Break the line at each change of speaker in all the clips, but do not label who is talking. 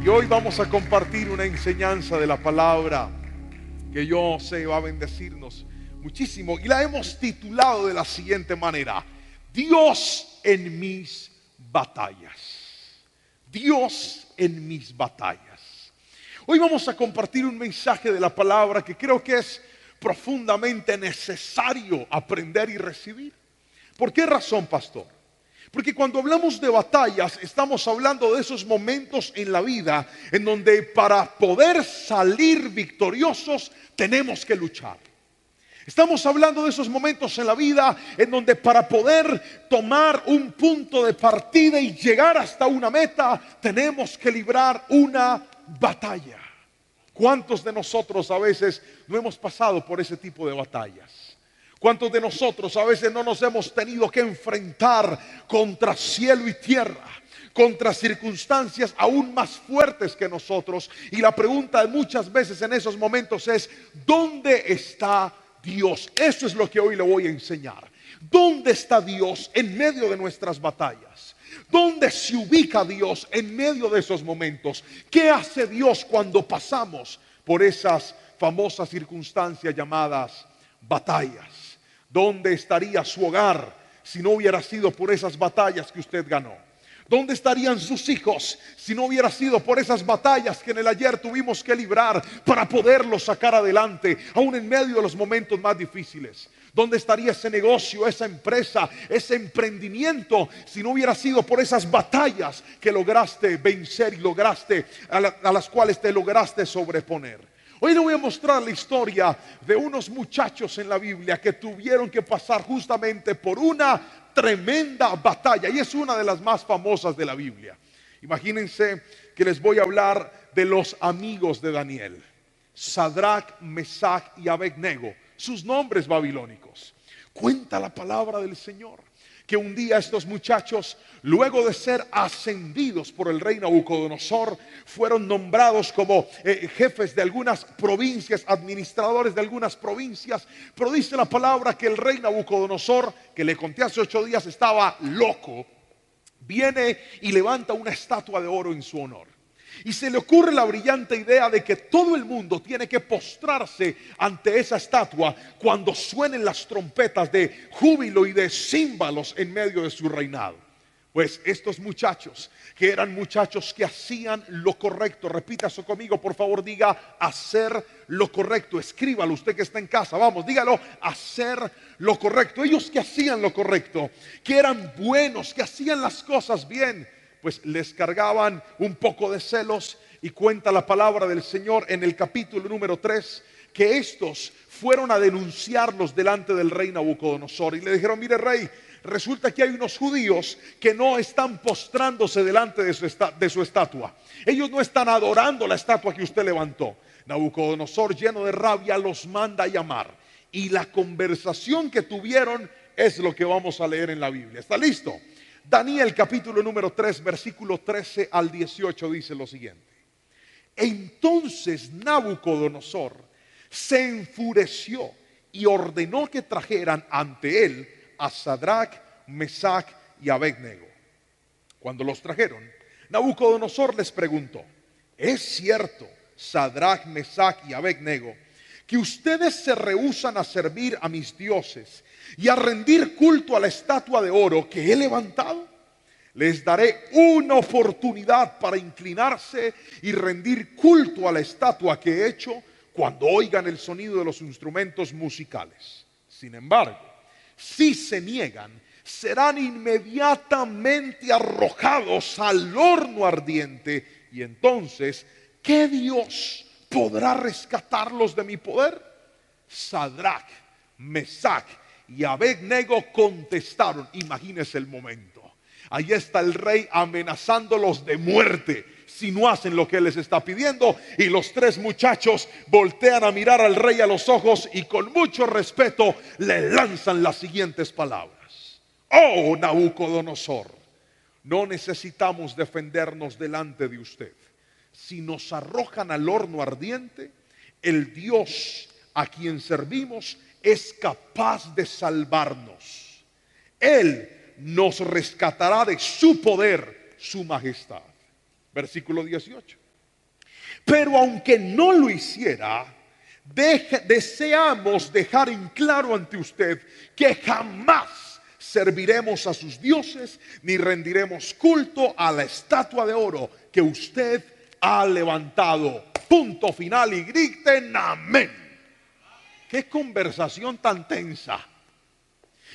Y hoy vamos a compartir una enseñanza de la palabra que yo sé va a bendecirnos muchísimo. Y la hemos titulado de la siguiente manera: Dios en mis batallas. Dios en mis batallas. Hoy vamos a compartir un mensaje de la palabra que creo que es profundamente necesario aprender y recibir. ¿Por qué razón, pastor? Porque cuando hablamos de batallas, estamos hablando de esos momentos en la vida en donde para poder salir victoriosos tenemos que luchar. Estamos hablando de esos momentos en la vida en donde para poder tomar un punto de partida y llegar hasta una meta, tenemos que librar una batalla. ¿Cuántos de nosotros a veces no hemos pasado por ese tipo de batallas? ¿Cuántos de nosotros a veces no nos hemos tenido que enfrentar contra cielo y tierra, contra circunstancias aún más fuertes que nosotros? Y la pregunta de muchas veces en esos momentos es: ¿dónde está Dios? Eso es lo que hoy le voy a enseñar. ¿Dónde está Dios en medio de nuestras batallas? ¿Dónde se ubica Dios en medio de esos momentos? ¿Qué hace Dios cuando pasamos por esas famosas circunstancias llamadas batallas? ¿Dónde estaría su hogar si no hubiera sido por esas batallas que usted ganó? ¿Dónde estarían sus hijos si no hubiera sido por esas batallas que en el ayer tuvimos que librar para poderlos sacar adelante, aún en medio de los momentos más difíciles? ¿Dónde estaría ese negocio, esa empresa, ese emprendimiento si no hubiera sido por esas batallas que lograste vencer y lograste a las cuales te lograste sobreponer? Hoy le voy a mostrar la historia de unos muchachos en la Biblia que tuvieron que pasar justamente por una tremenda batalla, y es una de las más famosas de la Biblia. Imagínense que les voy a hablar de los amigos de Daniel: Sadrach, Mesach y Abednego, sus nombres babilónicos. Cuenta la palabra del Señor que un día estos muchachos, luego de ser ascendidos por el rey Nabucodonosor, fueron nombrados como jefes de algunas provincias, administradores de algunas provincias. Pero dice la palabra que el rey Nabucodonosor, que le conté hace 8 días, estaba loco, viene y levanta una estatua de oro en su honor. Y se le ocurre la brillante idea de que todo el mundo tiene que postrarse ante esa estatua cuando suenen las trompetas de júbilo y de címbalos en medio de su reinado. Pues estos muchachos, que eran muchachos que hacían lo correcto, repita eso conmigo, por favor, diga: hacer lo correcto. Escríbalo usted que está en casa, vamos, dígalo: hacer lo correcto. Ellos que hacían lo correcto, que eran buenos, que hacían las cosas bien, pues les cargaban un poco de celos. Y cuenta la palabra del Señor en el capítulo número 3 que estos fueron a denunciarlos delante del rey Nabucodonosor y le dijeron: mire, rey, resulta que hay unos judíos que no están postrándose delante de su estatua. Ellos no están adorando la estatua que usted levantó. Nabucodonosor, lleno de rabia, los manda a llamar, y la conversación que tuvieron es lo que vamos a leer en la Biblia. ¿Está listo? Daniel capítulo número 3 versículo 13 al 18 dice lo siguiente: entonces Nabucodonosor se enfureció y ordenó que trajeran ante él a Sadrach, Mesach y Abednego. Cuando los trajeron, Nabucodonosor les preguntó: ¿es cierto, Sadrach, Mesach y Abednego, que ustedes se rehúsan a servir a mis dioses y a rendir culto a la estatua de oro que he levantado? Les daré una oportunidad para inclinarse y rendir culto a la estatua que he hecho cuando oigan el sonido de los instrumentos musicales. Sin embargo, si se niegan, serán inmediatamente arrojados al horno ardiente. Y entonces, ¿qué Dios podrá rescatarlos de mi poder? Sadrach, Mesach y Abednego contestaron. Imagínese el momento. Ahí está el rey amenazándolos de muerte si no hacen lo que él les está pidiendo. Y los 3 muchachos voltean a mirar al rey a los ojos y con mucho respeto le lanzan las siguientes palabras: oh Nabucodonosor, no necesitamos defendernos delante de usted. Si nos arrojan al horno ardiente, el Dios a quien servimos es capaz de salvarnos. Él nos rescatará de su poder, su majestad. Versículo 18. Pero aunque no lo hiciera, deseamos dejar en claro ante usted que jamás serviremos a sus dioses ni rendiremos culto a la estatua de oro que usted ha levantado. Punto final, y griten amén. Qué conversación tan tensa.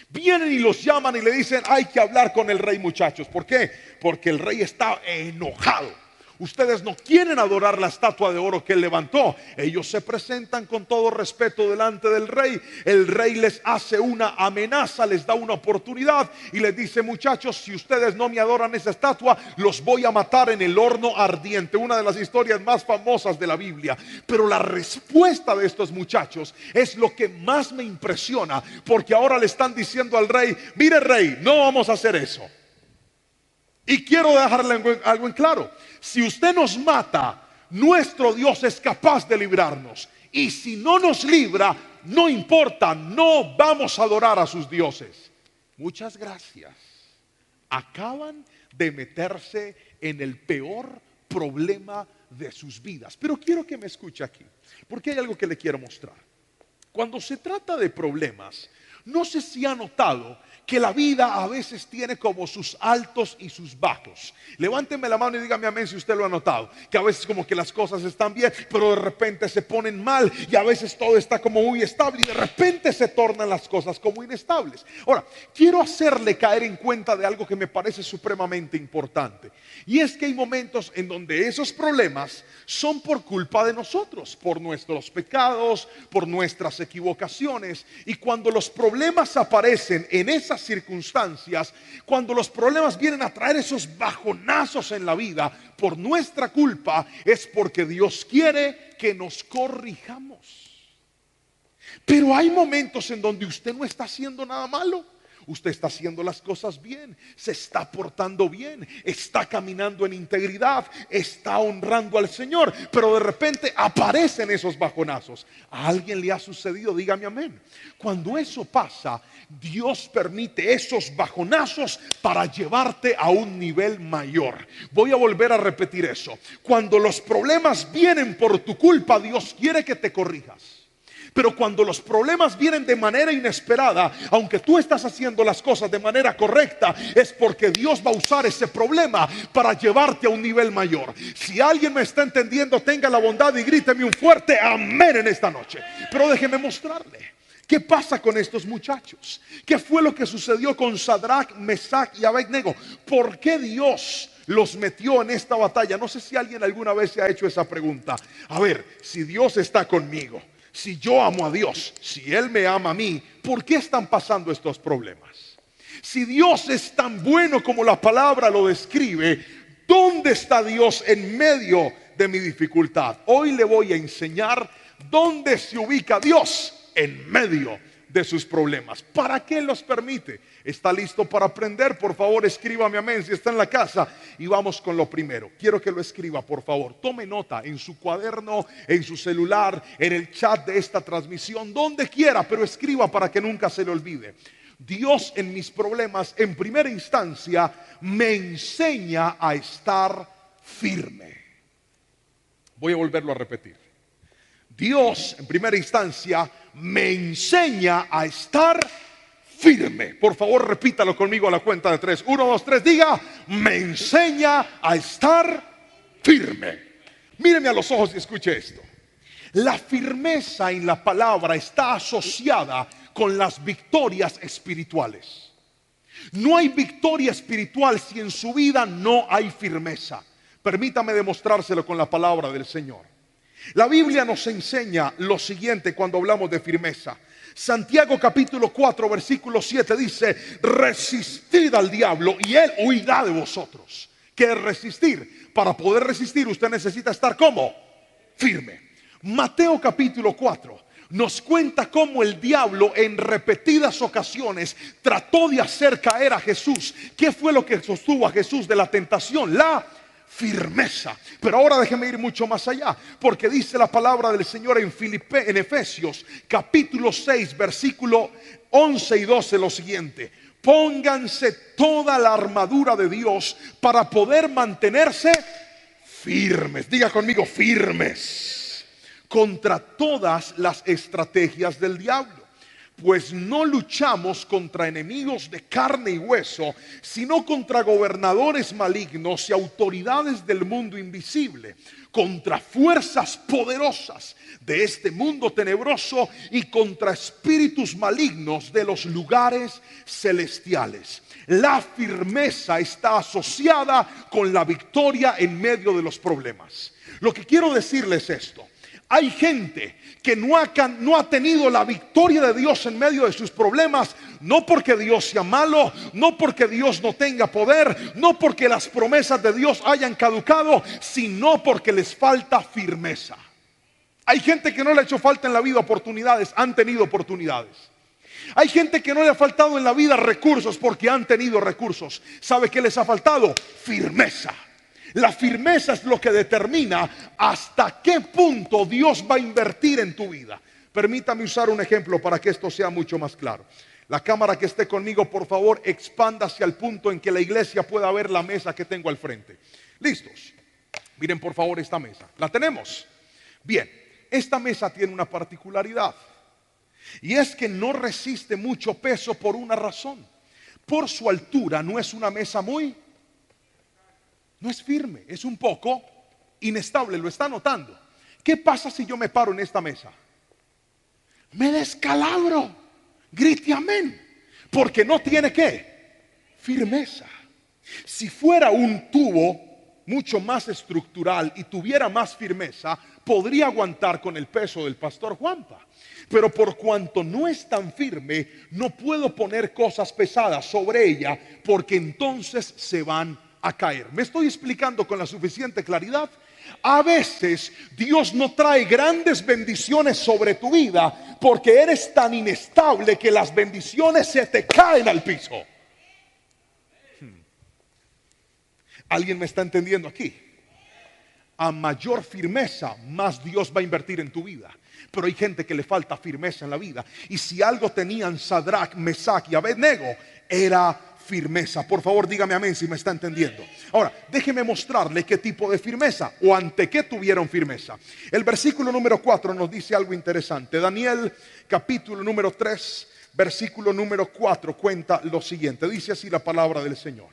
Vienen y los llaman y le dicen: hay que hablar con el rey, muchachos. ¿Por qué? Porque el rey está enojado. Ustedes no quieren adorar la estatua de oro que él levantó. Ellos se presentan con todo respeto delante del rey. El rey les hace una amenaza, les da una oportunidad y les dice: muchachos, si ustedes no me adoran esa estatua, los voy a matar en el horno ardiente. Una de las historias más famosas de la Biblia. Pero la respuesta de estos muchachos es lo que más me impresiona, porque ahora le están diciendo al rey: mire, rey, no vamos a hacer eso. Y quiero dejarle algo en claro: si usted nos mata, nuestro Dios es capaz de librarnos. Y si no nos libra, no importa, no vamos a adorar a sus dioses. Muchas gracias. Acaban de meterse en el peor problema de sus vidas. Pero quiero que me escuche aquí, porque hay algo que le quiero mostrar. Cuando se trata de problemas, no sé si ha notado que la vida a veces tiene como sus altos y sus bajos. Levánteme la mano y dígame amén si usted lo ha notado. Que a veces como que las cosas están bien, pero de repente se ponen mal. Y a veces todo está como muy estable y de repente se tornan las cosas como inestables. Ahora, quiero hacerle caer en cuenta de algo que me parece supremamente importante. Y es que hay momentos en donde esos problemas son por culpa de nosotros, por nuestros pecados, por nuestras equivocaciones. Y cuando los problemas aparecen en esas circunstancias, cuando los problemas vienen a traer esos bajonazos en la vida por nuestra culpa, es porque Dios quiere que nos corrijamos. Pero hay momentos en donde usted no está haciendo nada malo. Usted está haciendo las cosas bien, se está portando bien, está caminando en integridad, está honrando al Señor, pero de repente aparecen esos bajonazos. ¿A alguien le ha sucedido? Dígame amén. Cuando eso pasa, Dios permite esos bajonazos para llevarte a un nivel mayor. Voy a volver a repetir eso. Cuando los problemas vienen por tu culpa, Dios quiere que te corrijas. Pero cuando los problemas vienen de manera inesperada, aunque tú estás haciendo las cosas de manera correcta, es porque Dios va a usar ese problema para llevarte a un nivel mayor. Si alguien me está entendiendo, tenga la bondad y gríteme un fuerte amén en esta noche. Pero déjeme mostrarle qué pasa con estos muchachos. ¿Qué fue lo que sucedió con Sadrach, Mesach y Abednego? ¿Por qué Dios los metió en esta batalla? No sé si alguien alguna vez se ha hecho esa pregunta. A ver, si Dios está conmigo, si yo amo a Dios, si Él me ama a mí, ¿por qué están pasando estos problemas? Si Dios es tan bueno como la palabra lo describe, ¿dónde está Dios en medio de mi dificultad? Hoy le voy a enseñar dónde se ubica Dios en medio de sus problemas. ¿Para qué los permite? ¿Está listo para aprender? Por favor, escríbame amén si está en la casa. Y vamos con lo primero. Quiero que lo escriba, por favor. Tome nota en su cuaderno, en su celular, en el chat de esta transmisión, donde quiera, pero escriba para que nunca se le olvide. Dios en mis problemas, en primera instancia, me enseña a estar firme. Voy a volverlo a repetir. Dios en primera instancia me enseña a estar firme. Por favor, repítalo conmigo a la cuenta de 3. 1, 2, 3, diga: me enseña a estar firme. Míreme a los ojos y escuche esto. La firmeza en la palabra está asociada con las victorias espirituales. No hay victoria espiritual si en su vida no hay firmeza. Permítame demostrárselo con la palabra del Señor. La Biblia nos enseña lo siguiente cuando hablamos de firmeza. Santiago capítulo 4 versículo 7 dice: resistid al diablo y él huirá de vosotros. ¿Qué es resistir? Para poder resistir usted necesita estar ¿cómo? Firme. Mateo capítulo 4 nos cuenta cómo el diablo en repetidas ocasiones trató de hacer caer a Jesús. ¿Qué fue lo que sostuvo a Jesús de la tentación? La firmeza. Pero ahora déjeme ir mucho más allá, porque dice la palabra del Señor en Efesios capítulo 6 versículo 11 y 12 lo siguiente: pónganse toda la armadura de Dios para poder mantenerse firmes. Diga conmigo, firmes contra todas las estrategias del diablo. Pues no luchamos contra enemigos de carne y hueso, sino contra gobernadores malignos y autoridades del mundo invisible, contra fuerzas poderosas de este mundo tenebroso y contra espíritus malignos de los lugares celestiales. La firmeza está asociada con la victoria en medio de los problemas. Lo que quiero decirles es esto: hay gente que no ha tenido la victoria de Dios en medio de sus problemas, no porque Dios sea malo, no porque Dios no tenga poder, no porque las promesas de Dios hayan caducado, sino porque les falta firmeza. Hay gente que no le ha hecho falta en la vida oportunidades, han tenido oportunidades. Hay gente que no le ha faltado en la vida recursos porque han tenido recursos. ¿Sabe qué les ha faltado? Firmeza. La firmeza es lo que determina hasta qué punto Dios va a invertir en tu vida. Permítame usar un ejemplo para que esto sea mucho más claro. La cámara que esté conmigo, por favor, expanda hacia el punto en que la iglesia pueda ver la mesa que tengo al frente. ¿Listos? Miren por favor esta mesa. ¿La tenemos? Bien, esta mesa tiene una particularidad, y es que no resiste mucho peso por una razón. Por su altura no es una mesa no es firme, es un poco inestable. ¿Lo está notando? ¿Qué pasa si yo me paro en esta mesa? Me descalabro. Grite amén. Porque no tiene ¿qué? Firmeza. Si fuera un tubo mucho más estructural y tuviera más firmeza, podría aguantar con el peso del pastor Juanpa. Pero por cuanto no es tan firme, no puedo poner cosas pesadas sobre ella, porque entonces se van a caer. ¿Me estoy explicando con la suficiente claridad? A veces Dios no trae grandes bendiciones sobre tu vida porque eres tan inestable que las bendiciones se te caen al piso. ¿Alguien me está entendiendo aquí? A mayor firmeza, más Dios va a invertir en tu vida. Pero hay gente que le falta firmeza en la vida. Y si algo tenían Sadrach, Mesach y Abednego, era firmeza. Por favor, dígame amén si me está entendiendo. Ahora, déjeme mostrarle qué tipo de firmeza o ante qué tuvieron firmeza. El versículo número 4 nos dice algo interesante. Daniel capítulo número 3, versículo número 4 cuenta lo siguiente. Dice así la palabra del Señor.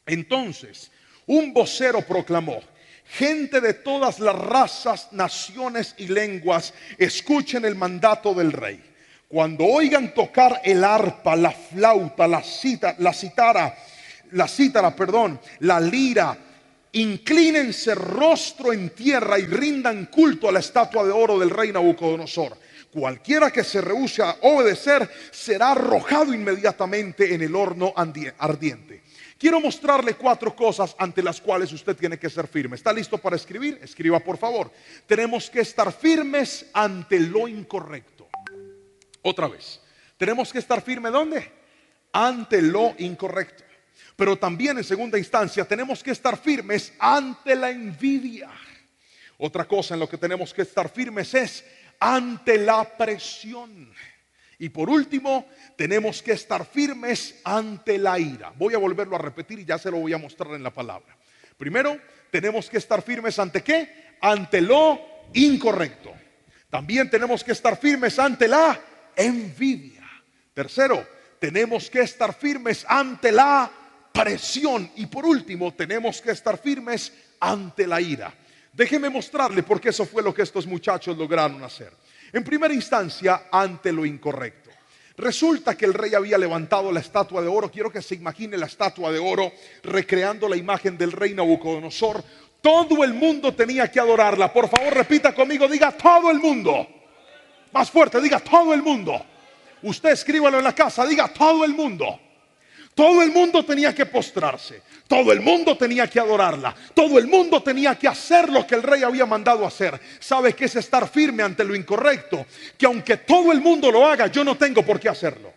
Entonces, un vocero proclamó: gente de todas las razas, naciones y lenguas, escuchen el mandato del rey. Cuando oigan tocar el arpa, la flauta, la cítara, la lira, inclínense rostro en tierra y rindan culto a la estatua de oro del rey Nabucodonosor. Cualquiera que se rehúse a obedecer será arrojado inmediatamente en el horno ardiente. Quiero mostrarle 4 cosas ante las cuales usted tiene que ser firme. ¿Está listo para escribir? Escriba por favor. Tenemos que estar firmes ante lo incorrecto. Otra vez, tenemos que estar firmes ¿dónde? Ante lo incorrecto. Pero también en segunda instancia tenemos que estar firmes ante la envidia. Otra cosa en lo que tenemos que estar firmes es ante la presión. Y por último, tenemos que estar firmes ante la ira. Voy a volverlo a repetir y ya se lo voy a mostrar en la palabra. Primero, tenemos que estar firmes ante ¿qué? Ante lo incorrecto. También tenemos que estar firmes ante la envidia. Tercero, tenemos que estar firmes ante la presión. Y por último, tenemos que estar firmes ante la ira. Déjeme mostrarle porque eso fue lo que estos muchachos lograron hacer. En primera instancia, ante lo incorrecto. Resulta que el rey había levantado la estatua de oro. Quiero que se imagine la estatua de oro recreando la imagen del rey Nabucodonosor. Todo el mundo tenía que adorarla. Por favor, repita conmigo, diga todo el mundo. Más fuerte, diga todo el mundo. Usted escríbalo en la casa, diga todo el mundo. Todo el mundo tenía que postrarse. Todo el mundo tenía que adorarla. Todo el mundo tenía que hacer lo que el rey había mandado hacer. ¿Sabe qué es estar firme ante lo incorrecto? Que aunque todo el mundo lo haga, yo no tengo por qué hacerlo.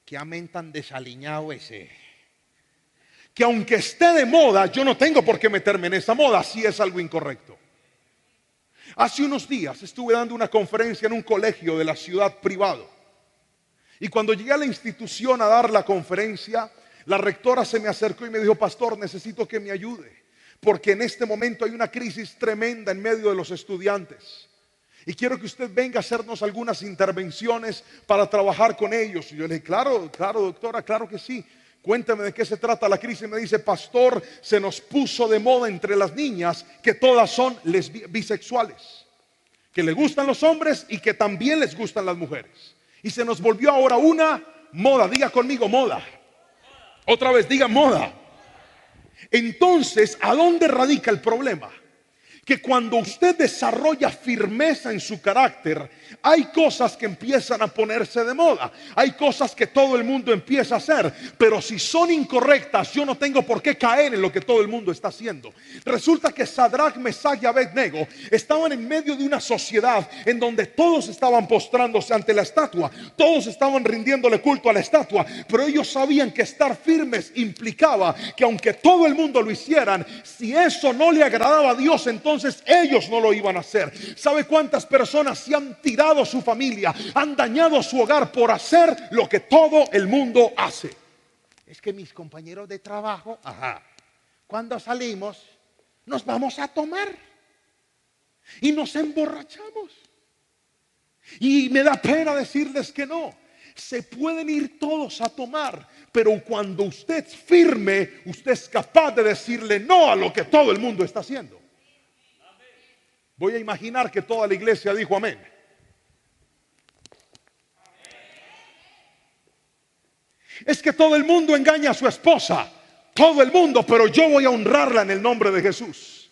Qué amén tan desaliñado ese. Que aunque esté de moda, yo no tengo por qué meterme en esa moda si es algo incorrecto. Hace unos días estuve dando una conferencia en un colegio de la ciudad privado. Y cuando llegué a la institución a dar la conferencia, La rectora se me acercó y me dijo: pastor, necesito que me ayude, porque en este momento hay una crisis tremenda en medio de los estudiantes. Y quiero que usted venga a hacernos algunas intervenciones para trabajar con ellos. Y yo le dije: claro, claro, doctora, claro que sí. Cuéntame de qué se trata la crisis. Y me dice: pastor, se nos puso de moda entre las niñas que todas son bisexuales, que le gustan los hombres y que también les gustan las mujeres. Y se nos volvió ahora una moda. Diga conmigo: moda. Otra vez, diga: moda. Entonces, ¿a dónde radica el problema? Que cuando usted desarrolla firmeza en su carácter, hay cosas que empiezan a ponerse de moda, hay cosas que todo el mundo empieza a hacer, pero si son incorrectas, yo no tengo por qué caer en lo que todo el mundo está haciendo. Resulta que Sadrach, Mesach y Abednego estaban en medio de una sociedad en donde todos estaban postrándose ante la estatua, todos estaban rindiéndole culto a la estatua, pero ellos sabían que estar firmes implicaba que aunque todo el mundo lo hicieran, si eso no le agradaba a Dios, entonces ellos no lo iban a hacer. ¿Sabe cuántas personas se han tirado su familia, han dañado su hogar por hacer lo que todo el mundo hace? Es que mis compañeros de trabajo, cuando salimos, nos vamos a tomar y nos emborrachamos. Y me da pena decirles que no. Se pueden ir todos a tomar, pero cuando usted es firme, usted es capaz de decirle no a lo que todo el mundo está haciendo. Voy a imaginar que toda la iglesia dijo amén. Es que todo el mundo engaña a su esposa, todo el mundo, pero yo voy a honrarla en el nombre de Jesús.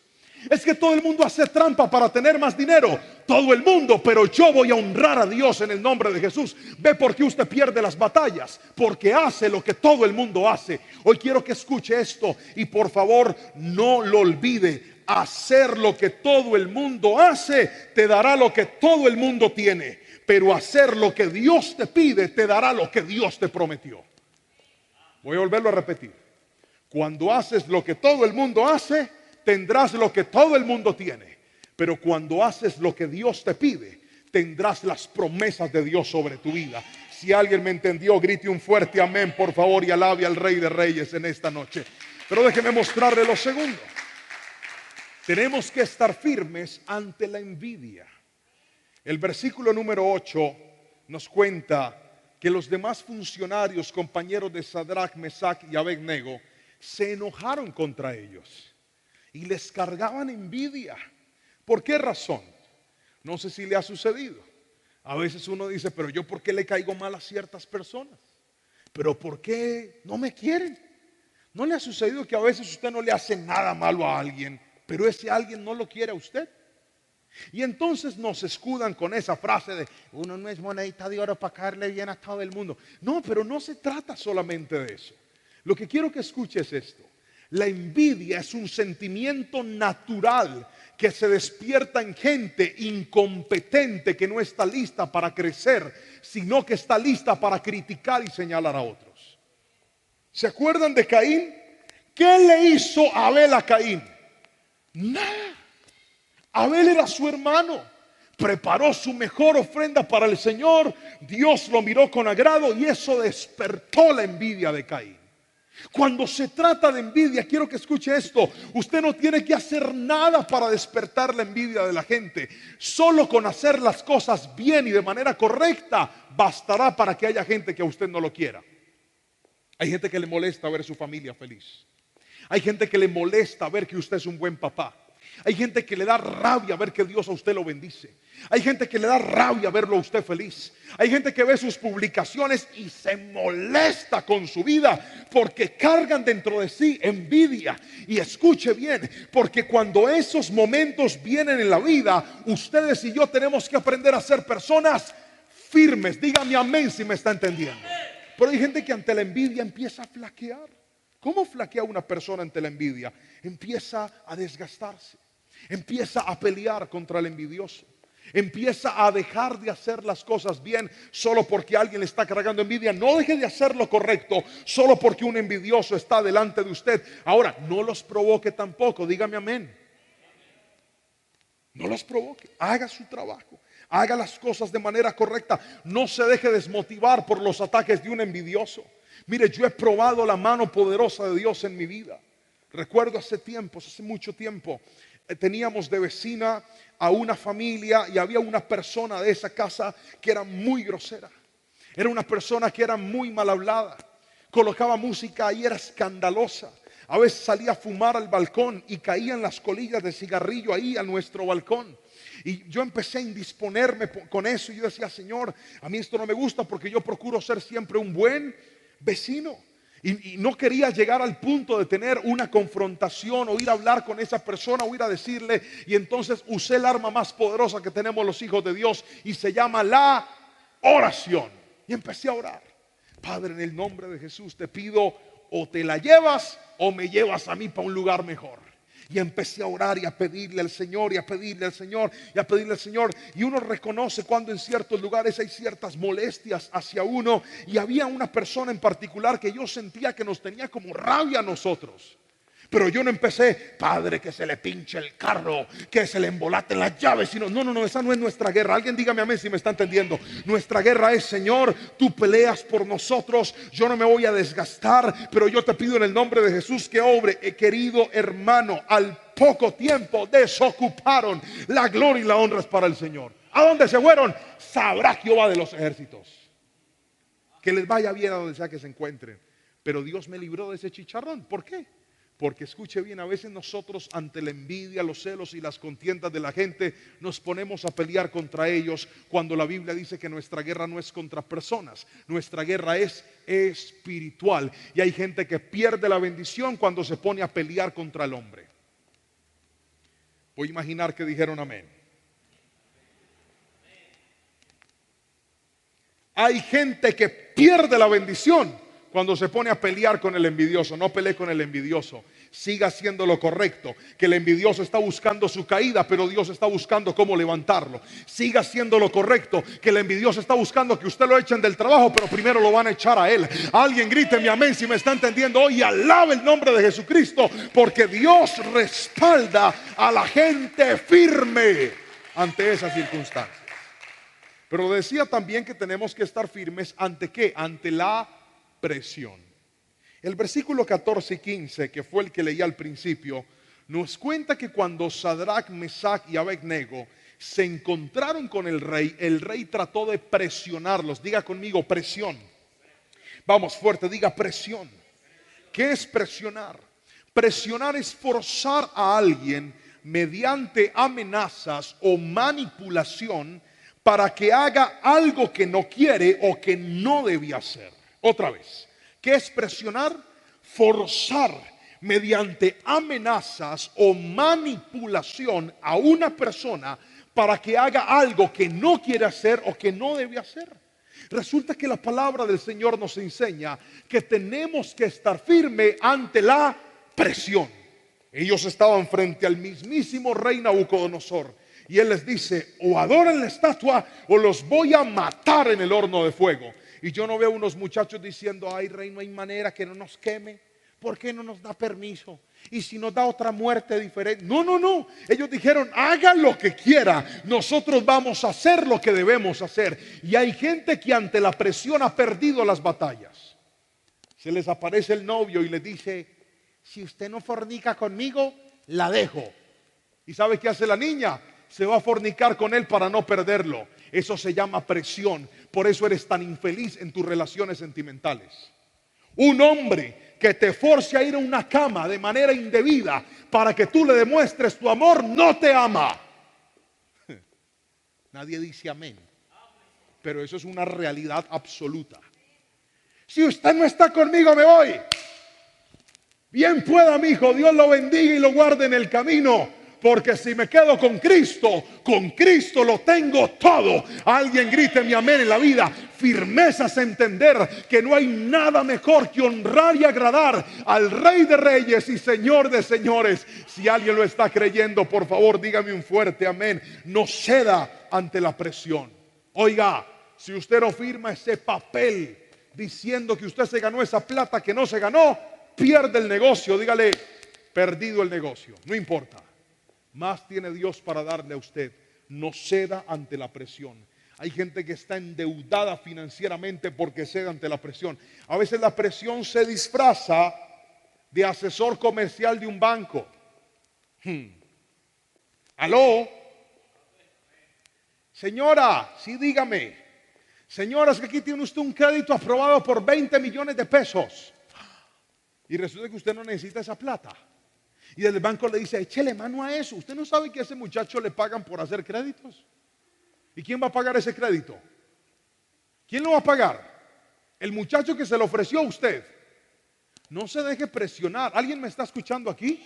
Es que todo el mundo hace trampa para tener más dinero, todo el mundo, pero yo voy a honrar a Dios en el nombre de Jesús. ¿Ve por qué usted pierde las batallas? Porque hace lo que todo el mundo hace. Hoy quiero que escuche esto y por favor no lo olvide. Hacer lo que todo el mundo hace te dará lo que todo el mundo tiene, pero hacer lo que Dios te pide te dará lo que Dios te prometió. Voy a volverlo a repetir. Cuando haces lo que todo el mundo hace, tendrás lo que todo el mundo tiene, pero cuando haces lo que Dios te pide, tendrás las promesas de Dios sobre tu vida. Si alguien me entendió, grite un fuerte amén, por favor, y alabe al Rey de Reyes en esta noche. Pero déjeme mostrarle lo segundo. Tenemos que estar firmes ante la envidia. El versículo número 8 nos cuenta que los demás funcionarios, compañeros de Sadrach, Mesach y Abednego, se enojaron contra ellos y les cargaban envidia. ¿Por qué razón? No sé si le ha sucedido. A veces uno dice: pero yo, ¿por qué le caigo mal a ciertas personas? ¿Pero por qué no me quieren? ¿No le ha sucedido que a veces usted no le hace nada malo a alguien, pero ese alguien no lo quiere a usted? Y entonces nos escudan con esa frase de: uno no es monedita de oro para caerle bien a todo el mundo. No, pero no se trata solamente de eso. Lo que quiero que escuche es esto. La envidia es un sentimiento natural que se despierta en gente incompetente que no está lista para crecer, sino que está lista para criticar y señalar a otros. ¿Se acuerdan de Caín? ¿Qué le hizo Abel a Caín? Nada. Abel era su hermano, preparó su mejor ofrenda para el Señor, Dios lo miró con agrado y eso despertó la envidia de Caín. Cuando se trata de envidia, quiero que escuche esto: usted no tiene que hacer nada para despertar la envidia de la gente. Solo con hacer las cosas bien y de manera correcta bastará para que haya gente que a usted no lo quiera. Hay gente que le molesta ver su familia feliz. Hay gente que le molesta ver que usted es un buen papá. Hay gente que le da rabia ver que Dios a usted lo bendice. Hay gente que le da rabia verlo a usted feliz. Hay gente que ve sus publicaciones y se molesta con su vida porque cargan dentro de sí envidia. Y escuche bien, porque cuando esos momentos vienen en la vida, ustedes y yo tenemos que aprender a ser personas firmes. Dígame amén si me está entendiendo. Pero hay gente que ante la envidia empieza a flaquear. ¿Cómo flaquea una persona ante la envidia? Empieza a desgastarse, empieza a pelear contra el envidioso, empieza a dejar de hacer las cosas bien solo porque alguien le está cargando envidia. No deje de hacer lo correcto solo porque un envidioso está delante de usted. Ahora, no los provoque tampoco, dígame amén. No los provoque, haga su trabajo, haga las cosas de manera correcta. No se deje desmotivar por los ataques de un envidioso. Mire, yo he probado la mano poderosa de Dios en mi vida. Recuerdo hace mucho tiempo, teníamos de vecina a una familia y había una persona de esa casa que era muy grosera. Era una persona que era muy mal hablada. Colocaba música y era escandalosa. A veces salía a fumar al balcón y caían las colillas de cigarrillo ahí a nuestro balcón. Y yo empecé a indisponerme con eso. Y yo decía, Señor, a mí esto no me gusta porque yo procuro ser siempre un buen vecino. Y no quería llegar al punto de tener una confrontación o ir a hablar con esa persona o ir a decirle. Y entonces usé el arma más poderosa que tenemos los hijos de Dios y se llama la oración. Y empecé a orar. Padre, en el nombre de Jesús te pido, o te la llevas o me llevas a mí para un lugar mejor. Y empecé a orar y a pedirle al Señor y a pedirle al Señor y a pedirle al Señor. Y uno reconoce cuando en ciertos lugares hay ciertas molestias hacia uno. Y había una persona en particular que yo sentía que nos tenía como rabia a nosotros. Pero yo no empecé, Padre, que se le pinche el carro, que se le embolaten las llaves, sino, no, esa no es nuestra guerra. Alguien dígame amén si me está entendiendo. Nuestra guerra es, Señor, tú peleas por nosotros, yo no me voy a desgastar, pero yo te pido en el nombre de Jesús que obre. Querido hermano, al poco tiempo desocuparon. La gloria y la honra es para el Señor. ¿A dónde se fueron? Sabrá Jehová de los ejércitos. Que les vaya bien a donde sea que se encuentren. Pero Dios me libró de ese chicharrón. ¿Por qué? Porque escuche bien, a veces nosotros ante la envidia, los celos y las contiendas de la gente nos ponemos a pelear contra ellos, cuando la Biblia dice que nuestra guerra no es contra personas, nuestra guerra es espiritual. Y hay gente que pierde la bendición cuando se pone a pelear contra el hombre. Voy a imaginar que dijeron amén. Hay gente que pierde la bendición cuando se pone a pelear con el envidioso. No pelee con el envidioso. Siga haciendo lo correcto. Que el envidioso está buscando su caída, pero Dios está buscando cómo levantarlo. Siga haciendo lo correcto. Que el envidioso está buscando que usted lo echen del trabajo, pero primero lo van a echar a él. Alguien grite mi amén si me está entendiendo hoy y alabe el nombre de Jesucristo, porque Dios respalda a la gente firme ante esas circunstancias. Pero decía también que tenemos que estar firmes ante ¿qué? Ante la presión. El versículo 14 y 15, que fue el que leí al principio, nos cuenta que cuando Sadrach, Mesach y Abednego se encontraron con el rey trató de presionarlos. Diga conmigo, presión. Vamos fuerte, diga presión. ¿Qué es presionar? Presionar es forzar a alguien mediante amenazas o manipulación para que haga algo que no quiere o que no debía hacer. Otra vez, ¿qué es presionar? Forzar mediante amenazas o manipulación a una persona para que haga algo que no quiere hacer o que no debe hacer. Resulta que la palabra del Señor nos enseña que tenemos que estar firme ante la presión. Ellos estaban frente al mismísimo rey Nabucodonosor y él les dice, o adoren la estatua o los voy a matar en el horno de fuego. Y yo no veo unos muchachos diciendo, ay rey, no hay manera que no nos queme. ¿Por qué no nos da permiso? Y si nos da otra muerte diferente. No. Ellos dijeron, haga lo que quiera. Nosotros vamos a hacer lo que debemos hacer. Y hay gente que ante la presión ha perdido las batallas. Se les aparece el novio y les dice, si usted no fornica conmigo, la dejo. ¿Y sabe qué hace la niña? Se va a fornicar con él para no perderlo. Eso se llama presión. Por eso eres tan infeliz en tus relaciones sentimentales. Un hombre que te force a ir a una cama de manera indebida para que tú le demuestres tu amor, no te ama. Nadie dice amén. Pero eso es una realidad absoluta. Si usted no está conmigo, me voy. Bien pueda, mi hijo, Dios lo bendiga y lo guarde en el camino. Porque si me quedo con Cristo lo tengo todo. Alguien grite mi amén en la vida. Firmeza es entender que no hay nada mejor que honrar y agradar al Rey de Reyes y Señor de Señores. Si alguien lo está creyendo, por favor, dígame un fuerte amén. No ceda ante la presión. Oiga, si usted no firma ese papel diciendo que usted se ganó esa plata que no se ganó, pierde el negocio. Dígale, perdido el negocio. No importa. Más tiene Dios para darle a usted. No ceda ante la presión. Hay gente que está endeudada financieramente porque cede ante la presión. A veces la presión se disfraza de asesor comercial de un banco. ¿Aló? Señora, sí, dígame. Señora, es que aquí tiene usted un crédito aprobado por 20 millones de pesos. Y resulta que usted no necesita esa plata. Y el banco le dice, échele mano a eso. ¿Usted no sabe que a ese muchacho le pagan por hacer créditos? ¿Y quién va a pagar ese crédito? ¿Quién lo va a pagar? El muchacho que se lo ofreció a usted. No se deje presionar. ¿Alguien me está escuchando aquí?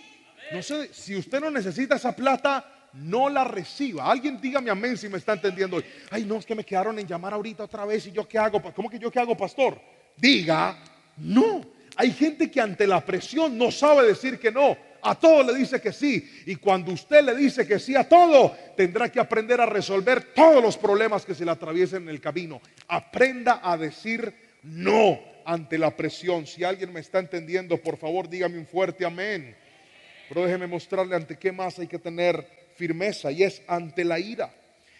No sé, si usted no necesita esa plata, no la reciba. Alguien dígame amén si me está entendiendo hoy. Ay, no, es que me quedaron en llamar ahorita otra vez. ¿Y yo qué hago? ¿Cómo que yo qué hago, pastor? Diga, no. Hay gente que ante la presión no sabe decir que no. A todo le dice que sí. Y cuando usted le dice que sí a todo, tendrá que aprender a resolver todos los problemas que se le atraviesen en el camino. Aprenda a decir no ante la presión. Si alguien me está entendiendo, por favor dígame un fuerte amén. Pero déjeme mostrarle ante qué más hay que tener firmeza, y es ante la ira.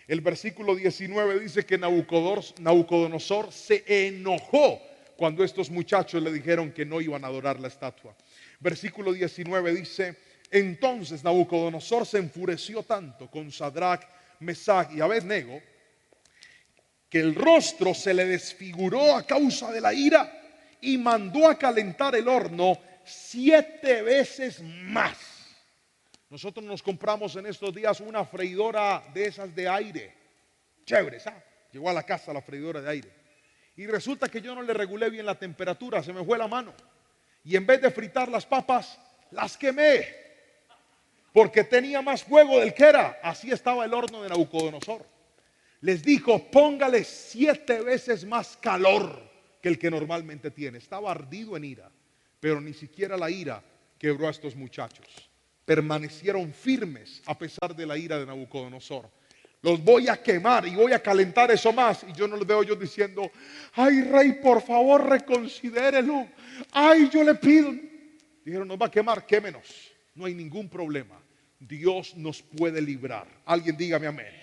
El versículo 19 dice que Nabucodonosor se enojó cuando estos muchachos le dijeron que no iban a adorar la estatua. Versículo 19 dice, entonces Nabucodonosor se enfureció tanto con Sadrach, Mesach y Abednego que el rostro se le desfiguró a causa de la ira y mandó a calentar el horno 7 veces más. Nosotros nos compramos en estos días una freidora de esas de aire. Chévere, ¿sabes? Llegó a la casa la freidora de aire. Y resulta que yo no le regulé bien la temperatura, se me fue la mano. Y en vez de fritar las papas, las quemé. Porque tenía más fuego del que era. Así estaba el horno de Nabucodonosor. Les dijo, póngale 7 veces más calor que el que normalmente tiene. Estaba ardido en ira. Pero ni siquiera la ira quebró a estos muchachos. Permanecieron firmes a pesar de la ira de Nabucodonosor. Los voy a quemar y voy a calentar eso más. Y yo no los veo yo diciendo, ay rey, por favor reconsidérelo. Ay, yo le pido. Dijeron, nos va a quemar, quémenos. No hay ningún problema. Dios nos puede librar. Alguien dígame amén.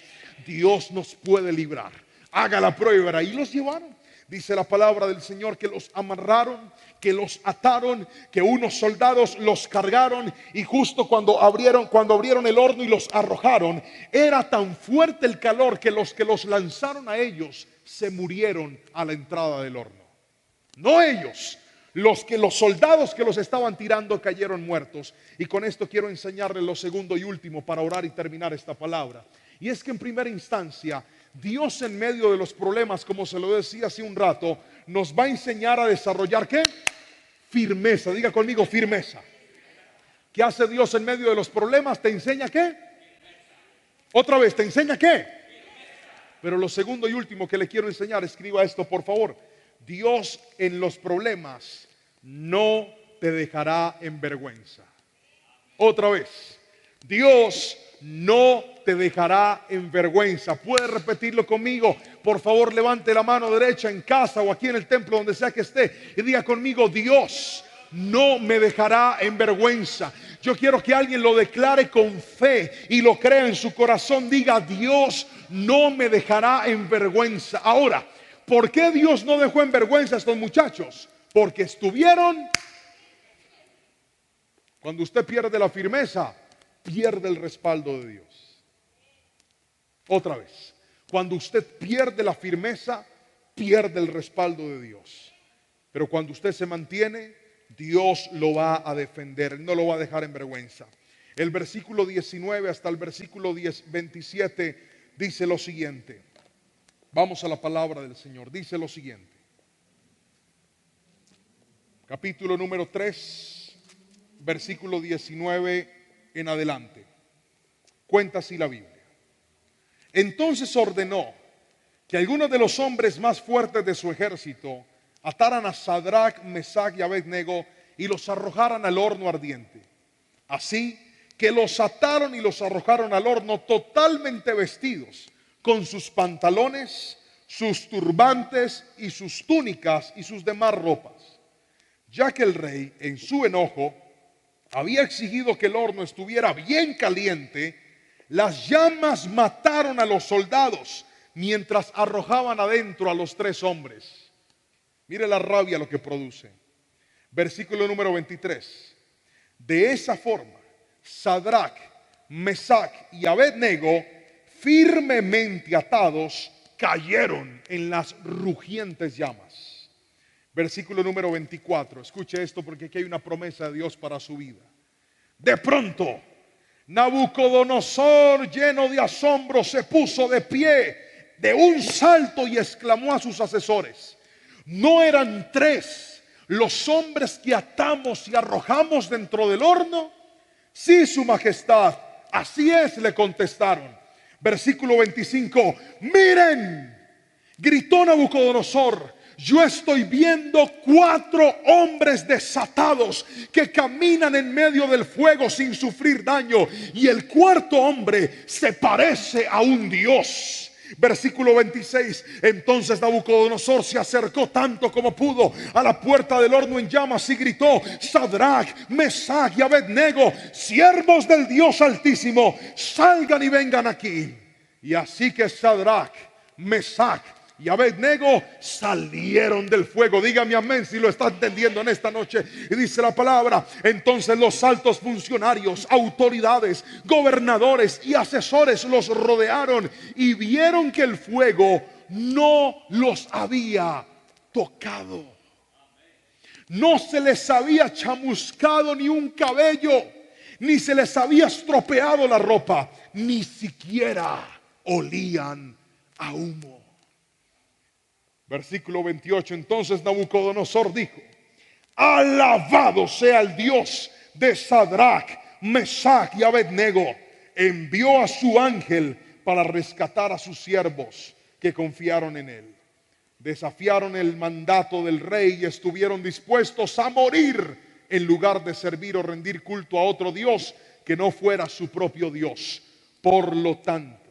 Dios nos puede librar. Haga la prueba. Y los llevaron. Dice la palabra del Señor que los amarraron, que los ataron, que unos soldados los cargaron y justo cuando abrieron el horno y los arrojaron, era tan fuerte el calor que los lanzaron a ellos se murieron a la entrada del horno. No ellos, los soldados que los estaban tirando cayeron muertos. Y con esto quiero enseñarles lo segundo y último para orar y terminar esta palabra. Y es que en primera instancia, Dios en medio de los problemas, como se lo decía hace un rato, nos va a enseñar a desarrollar ¿qué? Firmeza. Diga conmigo, firmeza. ¿Qué hace Dios en medio de los problemas? ¿Te enseña qué? Otra vez, ¿te enseña qué? Pero lo segundo y último que le quiero enseñar, escriba esto por favor. Dios en los problemas no te dejará en vergüenza. Otra vez, Dios no te dejará en vergüenza. ¿Puede repetirlo conmigo? Por favor, levante la mano derecha en casa o aquí en el templo, donde sea que esté, y diga conmigo, Dios no me dejará en vergüenza. Yo quiero que alguien lo declare con fe y lo crea en su corazón. Diga, Dios no me dejará en vergüenza. Ahora, ¿por qué Dios no dejó en vergüenza a estos muchachos? Porque estuvieron. Cuando usted pierde la firmeza, pierde el respaldo de Dios. Otra vez, cuando usted pierde la firmeza, pierde el respaldo de Dios. Pero cuando usted se mantiene, Dios lo va a defender, no lo va a dejar en vergüenza. El versículo 19 hasta el versículo 27 dice lo siguiente. Vamos a la palabra del Señor. Dice lo siguiente. Capítulo número 3, versículo 19 en adelante. Cuenta así la Biblia. Entonces ordenó que algunos de los hombres más fuertes de su ejército ataran a Sadrach, Mesach y Abednego y los arrojaran al horno ardiente. Así que los ataron y los arrojaron al horno totalmente vestidos, con sus pantalones, sus turbantes y sus túnicas y sus demás ropas. Ya que el rey, en su enojo, había exigido que el horno estuviera bien caliente, las llamas mataron a los soldados, mientras arrojaban adentro a los 3 hombres. Mire la rabia lo que produce. Versículo número 23. De esa forma, Sadrach, Mesach y Abednego, firmemente atados, cayeron en las rugientes llamas. Versículo número 24. Escuche esto porque aquí hay una promesa de Dios para su vida. De pronto, Nabucodonosor, lleno de asombro, se puso de pie de un salto y exclamó a sus asesores: ¿no eran 3 los hombres que atamos y arrojamos dentro del horno? Sí, su majestad, así es, le contestaron. Versículo 25. Miren, gritó Nabucodonosor, yo estoy viendo 4 hombres desatados que caminan en medio del fuego sin sufrir daño, y el 4.º hombre se parece a un dios. Versículo 26. Entonces Nabucodonosor se acercó tanto como pudo a la puerta del horno en llamas y gritó: Sadrach, Mesach y Abednego, siervos del Dios Altísimo, salgan y vengan aquí. Y así que Sadrach, Mesach y Abednego salieron del fuego. Dígame amén si lo está entendiendo en esta noche. Y dice la palabra: entonces los altos funcionarios, autoridades, gobernadores y asesores los rodearon y vieron que el fuego no los había tocado. No se les había chamuscado ni un cabello, ni se les había estropeado la ropa, ni siquiera olían a humo. Versículo 28. Entonces Nabucodonosor dijo: alabado sea el Dios de Sadrach, Mesach y Abednego. Envió a su ángel para rescatar a sus siervos que confiaron en él. Desafiaron el mandato del rey y estuvieron dispuestos a morir en lugar de servir o rendir culto a otro Dios que no fuera su propio Dios. Por lo tanto,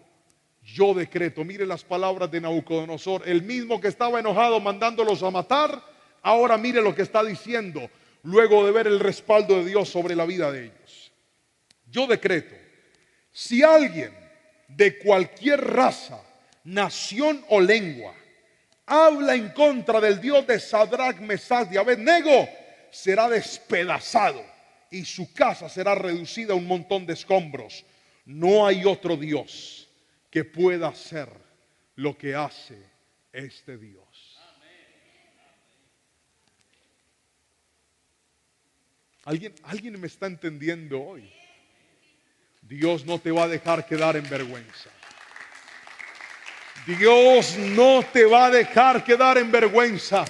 yo decreto, mire las palabras de Nabucodonosor, el mismo que estaba enojado mandándolos a matar, ahora mire lo que está diciendo luego de ver el respaldo de Dios sobre la vida de ellos. Yo decreto, si alguien de cualquier raza, nación o lengua habla en contra del Dios de Sadrach, Mesach y Abednego, será despedazado y su casa será reducida a un montón de escombros. No hay otro Dios que pueda hacer lo que hace este Dios. ¿Alguien me está entendiendo hoy? Dios no te va a dejar quedar en vergüenza. Dios no te va a dejar quedar en vergüenza.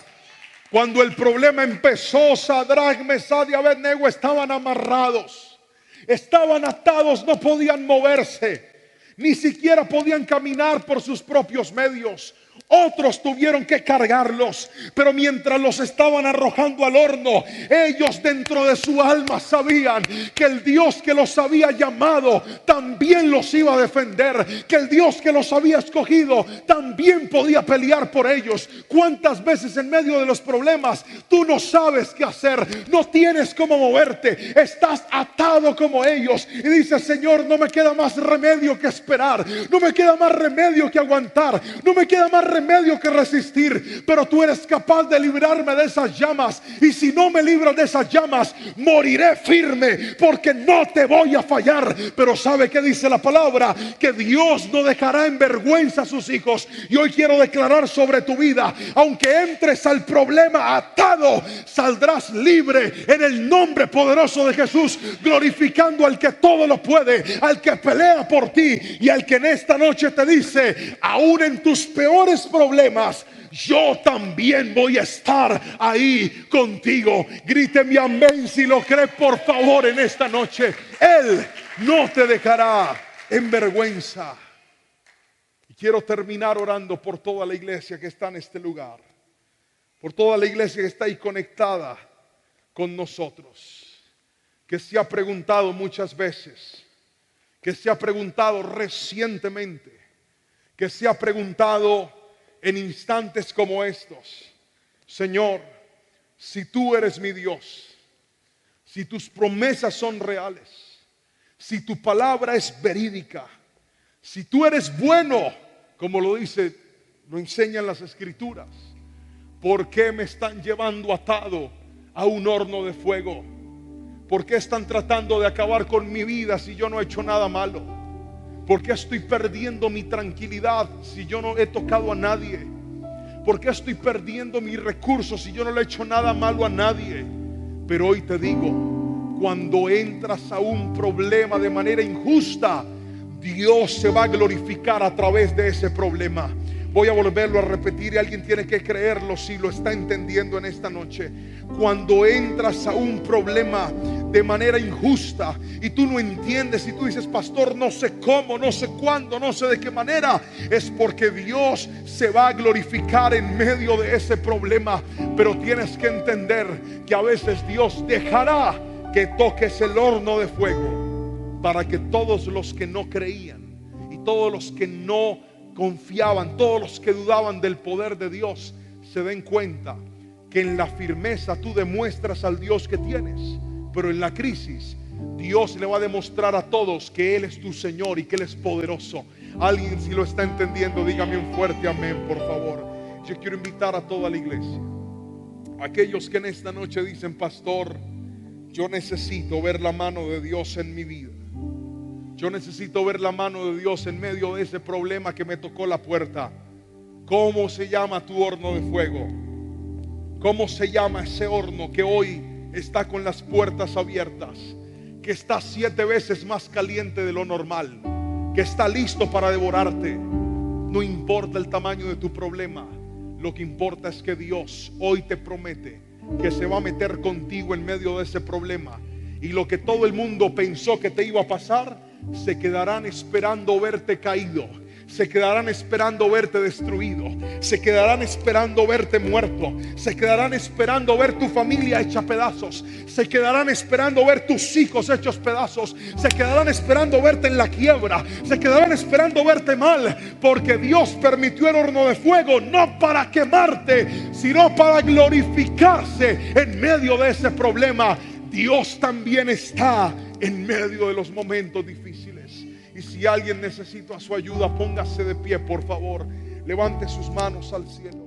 Cuando el problema empezó, Sadrach, Mesach y Abednego estaban amarrados, estaban atados, no podían moverse. Ni siquiera podían caminar por sus propios medios. Otros tuvieron que cargarlos, pero mientras los estaban arrojando al horno, ellos dentro de su alma sabían que el Dios que los había llamado también los iba a defender, que el Dios que los había escogido también podía pelear por ellos. ¿Cuántas veces en medio de los problemas tú no sabes qué hacer, no tienes cómo moverte, estás atado como ellos y dices: Señor, no me queda más remedio que esperar, no me queda más remedio que aguantar, no me queda más remedio que resistir, pero tú eres capaz de librarme de esas llamas, y si no me libras de esas llamas, moriré firme, porque no te voy a fallar. Pero ¿sabe qué dice la palabra? Que Dios no dejará en vergüenza a sus hijos. Y hoy quiero declarar sobre tu vida: aunque entres al problema atado, saldrás libre en el nombre poderoso de Jesús, glorificando al que todo lo puede, al que pelea por ti y al que en esta noche te dice: aún en tus peores problemas, yo también voy a estar ahí contigo. Gríteme amén si lo cree, por favor, en esta noche. Él no te dejará en vergüenza. Y quiero terminar orando por toda la iglesia que está en este lugar, por toda la iglesia que está ahí conectada con nosotros, que se ha preguntado muchas veces, que se ha preguntado recientemente, que se ha preguntado en instantes como estos: Señor, si tú eres mi Dios, si tus promesas son reales, si tu palabra es verídica, si tú eres bueno, como lo dice, lo enseñan las Escrituras. ¿Por qué me están llevando atado a un horno de fuego? ¿Por qué están tratando de acabar con mi vida si yo no he hecho nada malo? ¿Por qué estoy perdiendo mi tranquilidad si yo no he tocado a nadie? ¿Por qué estoy perdiendo mis recursos si yo no le he hecho nada malo a nadie? Pero hoy te digo, cuando entras a un problema de manera injusta, Dios se va a glorificar a través de ese problema. Voy a volverlo a repetir y alguien tiene que creerlo si lo está entendiendo en esta noche. Cuando entras a un problema de manera injusta y tú no entiendes y tú dices, pastor, no sé cómo, no sé cuándo, no sé de qué manera, es porque Dios se va a glorificar en medio de ese problema. Pero tienes que entender que a veces Dios dejará que toques el horno de fuego para que todos los que no creían y todos los que no confiaban, todos los que dudaban del poder de Dios, se den cuenta que en la firmeza tú demuestras al Dios que tienes, pero en la crisis Dios le va a demostrar a todos que Él es tu Señor y que Él es poderoso. Alguien, si lo está entendiendo, dígame un fuerte amén, por favor. Yo quiero invitar a toda la iglesia, aquellos que en esta noche dicen, pastor, yo necesito ver la mano de Dios en mi vida. Yo necesito ver la mano de Dios en medio de ese problema que me tocó la puerta. ¿Cómo se llama tu horno de fuego? ¿Cómo se llama ese horno que hoy está con las puertas abiertas? Que está 7 veces más caliente de lo normal, que está listo para devorarte. No importa el tamaño de tu problema, lo que importa es que Dios hoy te promete que se va a meter contigo en medio de ese problema. Y lo que todo el mundo pensó que te iba a pasar, se quedarán esperando verte caído, se quedarán esperando verte destruido, se quedarán esperando verte muerto, se quedarán esperando ver tu familia hecha pedazos, se quedarán esperando ver tus hijos hechos pedazos, se quedarán esperando verte en la quiebra, se quedarán esperando verte mal, porque Dios permitió el horno de fuego no para quemarte, sino para glorificarse en medio de ese problema. Dios también está en medio de los momentos difíciles. Y si alguien necesita su ayuda, póngase de pie, por favor. Levante sus manos al cielo.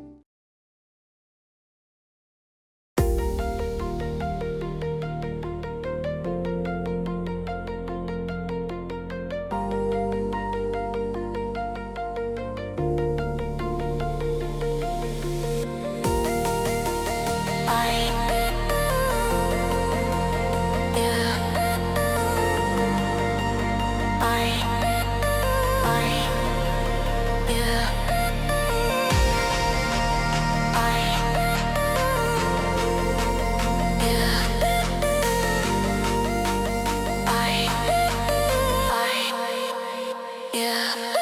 Yeah.